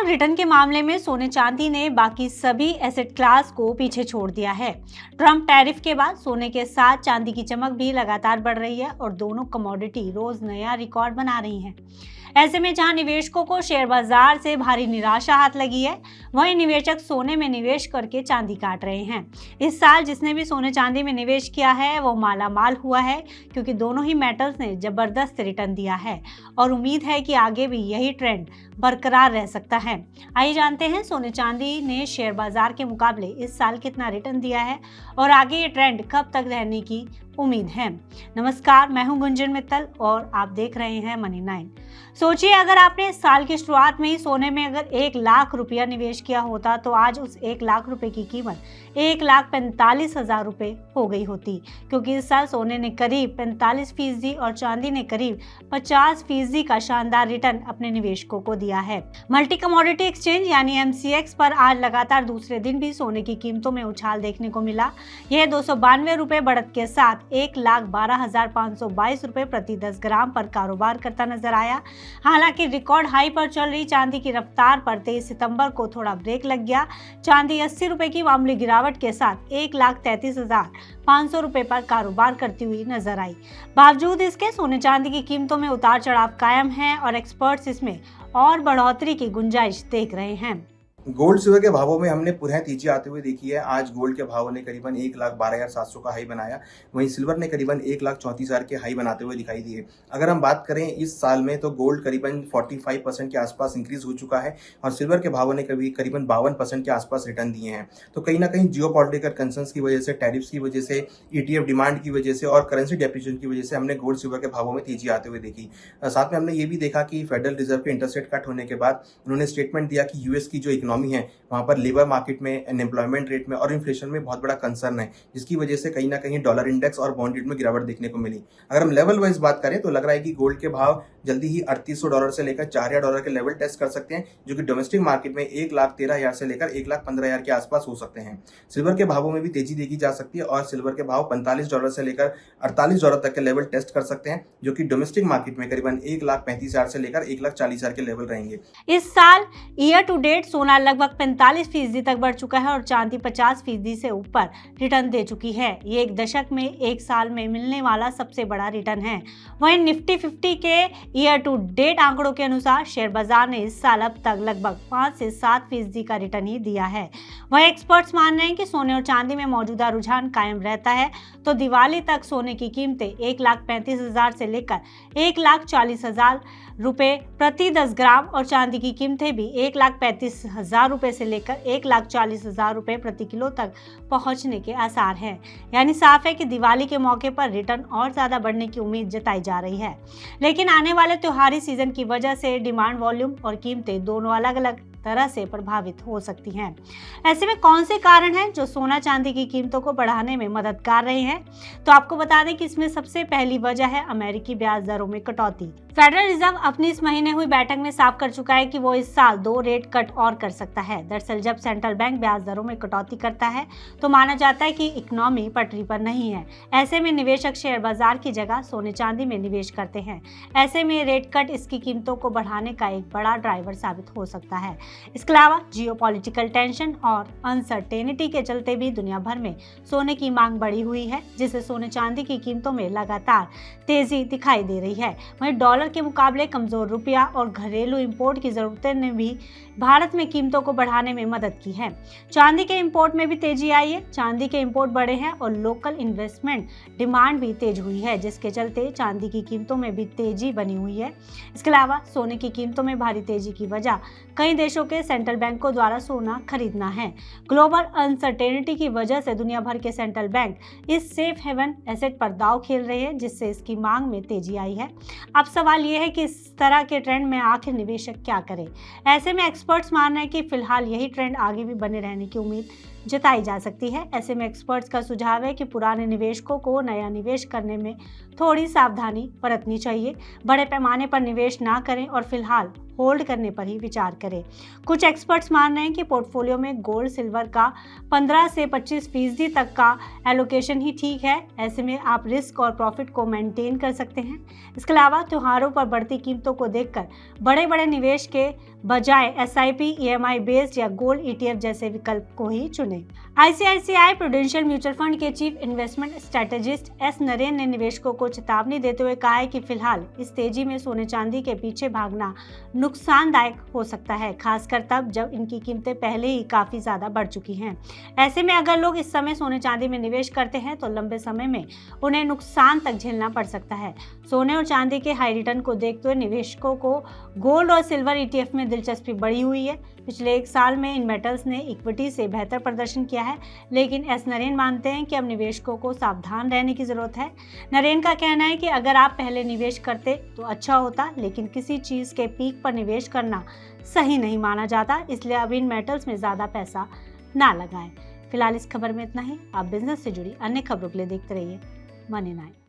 साल रिटर्न के मामले में सोने चांदी ने बाकी सभी एसेट क्लास को पीछे छोड़ दिया है। ट्रंप टैरिफ के बाद सोने के साथ चांदी की चमक भी लगातार बढ़ रही है और दोनों कमोडिटी रोज नया रिकॉर्ड बना रही हैं। ऐसे में जहां निवेशकों को शेयर बाजार से भारी निराशा हाथ लगी है, वहीं निवेशक सोने में निवेश करके चांदी काट रहे हैं। इस साल जिसने भी सोने चांदी में निवेश किया है वो माला माल हुआ है, क्योंकि दोनों ही मेटल्स ने जबरदस्त रिटर्न दिया है और उम्मीद है कि आगे भी यही ट्रेंड बरकरार रह सकता है। आइए जानते हैं सोने चांदी ने शेयर बाजार के मुकाबले इस साल कितना रिटर्न दिया है और आगे ये ट्रेंड कब तक रहने की उम्मीद है। नमस्कार, मैं हूं गुंजन मित्तल और आप देख रहे हैं मनी 9। सोचिए, अगर आपने इस साल की शुरुआत में ही सोने में अगर 1 लाख रुपया निवेश किया होता तो आज उस 1 लाख रुपए की कीमत 1,45,000 रुपए हो गई होती, क्योंकि इस साल सोने ने करीब 45% और चांदी ने करीब 50% का शानदार रिटर्न अपने निवेशकों को दिया है। मल्टी कमोडिटी एक्सचेंज यानी MCX पर आज लगातार दूसरे दिन भी सोने की कीमतों में उछाल देखने को मिला। यह 292 रुपए बढ़त के साथ 1,12,522 रुपए प्रति 10 ग्राम पर कारोबार करता नजर आया। हालांकि रिकॉर्ड हाई पर चल रही चांदी की रफ्तार पर 23 सितंबर को थोड़ा ब्रेक लग गया। चांदी 80 रुपए की मामूली गिरावट के साथ 1,33,500 रुपए पर कारोबार करती हुई नजर आई। बावजूद इसके सोने चांदी की कीमतों में उतार चढ़ाव कायम है और एक्सपर्ट्स इसमें और बढ़ोतरी की गुंजाइश देख रहे हैं। गोल्ड सिल्वर के भावों में हमने पुनः तेजी आते हुए देखी है। आज गोल्ड के भावों ने करीबन 1,12,700 का हाई बनाया, वहीं सिल्वर ने करीबन 1,34,000 के हाई बनाते हुए दिखाई दिए। अगर हम बात करें इस साल में तो गोल्ड करीबन 45% के आसपास इंक्रीज हो चुका है और सिल्वर के भावों ने करीबन 52% के आसपास रिटर्न दिए हैं। तो कहीं ना कहीं जियोपॉलिटिकल कंसर्न्स की वजह से, टैरिफ्स की वजह से, ETF डिमांड की वजह से और करेंसी डेप्रिसिएशन की वजह से हमने गोल्ड सिल्वर के भावों में तेजी आते हुए देखी। साथ में हमने ये भी देखा कि फेडरल रिजर्व के इंटरेस्ट रेट कट होने के बाद उन्होंने स्टेटमेंट दिया कि यूएस की जो इकोनॉमी है वहां पर लेबर मार्केट में, अनएम्प्लॉयमेंट रेट में और इन्फ्लेशन में बहुत बड़ा कंसर्न है, जिसकी वजह से कहीं ना कहीं डॉलर इंडेक्स और बॉन्ड रेट में गिरावट देखने को मिली। अगर हम लेवल वाइज बात करें तो लग रहा है कि गोल्ड के भाव जल्दी ही $3,800 से लेकर $4,000 के लेवल टेस्ट कर सकते हैं, जो कि डोमेस्टिक मार्केट में 1,13,000 से लेकर 1,15,000 के आसपास हो सकते हैं। सिल्वर के भावों में भी तेजी देखी जा सकती है और सिल्वर के भाव $45 से लेकर $48 तक के लेवल टेस्ट कर सकते हैं, जो कि डोमेस्टिक मार्केट में करीबन 1,35,000 से लेकर 1,40,000 के लेवल रहेंगे। इस साल ईयर टू डेट सोना लगभग 45% तक बढ़ चुका है और चांदी 50% से ऊपर रिटर्न दे चुकी है। ये एक दशक में एक साल में मिलने वाला सबसे बड़ा रिटर्न है। वहीं निफ्टी 50 के ईयर टू डेट आंकड़ों के अनुसार शेयर बाजार ने इस साल अब तक लगभग 5 से 7% का रिटर्न ही दिया है। वहीं एक्सपर्ट्स मान रहे हैं कि सोने और चांदी में मौजूदा रुझान कायम रहता है तो दिवाली तक सोने की कीमतें 1,35,000 से लेकर 1,40,000 रुपए प्रति 10 ग्राम और चांदी की कीमतें भी 1,35,000 रुपए से लेकर 1,40,000 रुपए प्रति किलो तक पहुंचने के आसार हैं। यानी साफ है कि दिवाली के मौके पर रिटर्न और ज्यादा बढ़ने की उम्मीद जताई जा रही है। लेकिन आने वाले त्योहारी सीजन की वजह से डिमांड, वॉल्यूम और कीमतें दोनों अलग अलग तरह से प्रभावित हो सकती हैं। ऐसे में कौन से कारण हैं जो सोना चांदी की कीमतों को बढ़ाने में मदद कर रहे हैं? तो आपको बता दें कि इसमें सबसे पहली वजह है अमेरिकी ब्याज दरों में कटौती। फेडरल रिजर्व अपनी इस महीने हुई बैठक में साफ कर चुका है कि वो इस साल 2 रेट कट और कर सकता है। दरअसल जब सेंट्रल बैंक ब्याज दरों में कटौती करता है तो माना जाता है कि इकोनॉमी पटरी पर नहीं है। ऐसे में निवेशक शेयर बाजार की जगह सोने चांदी में निवेश करते हैं। ऐसे में रेट कट इसकी कीमतों को बढ़ाने का एक बड़ा ड्राइवर साबित हो सकता है। इसके अलावा जियोपॉलिटिकल टेंशन और अनसर्टेनिटी के चलते भी दुनिया भर में सोने की मांग बढ़ी हुई है, जिससे सोने चांदी की कीमतों में लगातार तेजी दिखाई दे रही है। वहीं डॉलर के मुकाबले कमजोर रुपया और घरेलू इंपोर्ट की जरूरतें ने भी भारत में कीमतों को बढ़ाने में मदद की है। चांदी के इंपोर्ट में भी तेजी आई है। चांदी के इंपोर्ट बढ़े हैं और लोकल इन्वेस्टमेंट डिमांड भी तेज हुई है, जिसके चलते चांदी की कीमतों में भी तेजी बनी हुई है। इसके अलावा सोने की कीमतों में भारी तेजी की वजह कई देशों के सेंट्रल बैंकों द्वारा सोना खरीदना है। ग्लोबल अनसर्टेनिटी की वजह से दुनिया भर के सेंट्रल बैंक इस सेफ हेवन एसेट पर दांव खेल रहे हैं, जिससे इसकी मांग में तेजी आई है। अब सवाल यह है कि इस तरह के ट्रेंड में आखिर निवेशक क्या करे। ऐसे में एक्सपर्ट्स मान रहे हैं कि फिलहाल यही ट्रेंड आगे भी बने रहने की उम्मीद जताई जा सकती है। ऐसे में एक्सपर्ट्स का सुझाव है कि पुराने निवेशकों को नया निवेश करने में थोड़ी सावधानी बरतनी चाहिए। बड़े पैमाने पर निवेश ना करें और फिलहाल होल्ड करने पर ही विचार करें। कुछ एक्सपर्ट्स मान रहे हैं कि पोर्टफोलियो में गोल्ड सिल्वर का 15 से 25% तक का एलोकेशन ही ठीक है। ऐसे में आप रिस्क और प्रॉफिट को मेंटेन कर सकते हैं। इसके अलावा त्योहारों पर बढ़ती कीमतों को देखकर बड़े बड़े निवेश के बजाय SIP, EMI बेस्ड या गोल्ड ETF जैसे विकल्प को ही चुनें। ICICI प्रूडेंशियल म्यूचुअल फंड के chief investment strategist S Naren ने निवेशकों को चेतावनी देते हुए कहा है कि फिलहाल इस तेजी में सोने चांदी के पीछे भागना नुकसानदायक हो सकता है, खासकर तब जब इनकी कीमतें पहले ही काफी ज्यादा बढ़ चुकी हैं। ऐसे में अगर लोग इस समय सोने चांदी में निवेश करते हैं तो लंबे समय में उन्हें नुकसान तक झेलना पड़ सकता है। सोने और चांदी के हाई रिटर्न को देखते हुए निवेशकों को गोल्ड और सिल्वर ETF में दिलचस्पी बढ़ी हुई है। पिछले 1 साल में इन मेटल्स ने इक्विटी से बेहतर प्रदर्शन किया है, लेकिन S नरेन मानते हैं कि अब निवेशकों को सावधान रहने की जरूरत है। नरेन का कहना है कि अगर आप पहले निवेश करते तो अच्छा होता, लेकिन किसी चीज के पीक पर निवेश करना सही नहीं माना जाता, इसलिए अब इन मेटल्स में ज्यादा पैसा ना लगाएं। फिलहाल इस खबर में इतना ही। आप बिजनेस से जुड़ी अन्य खबरों के लिए देखते रहिए मनी 9।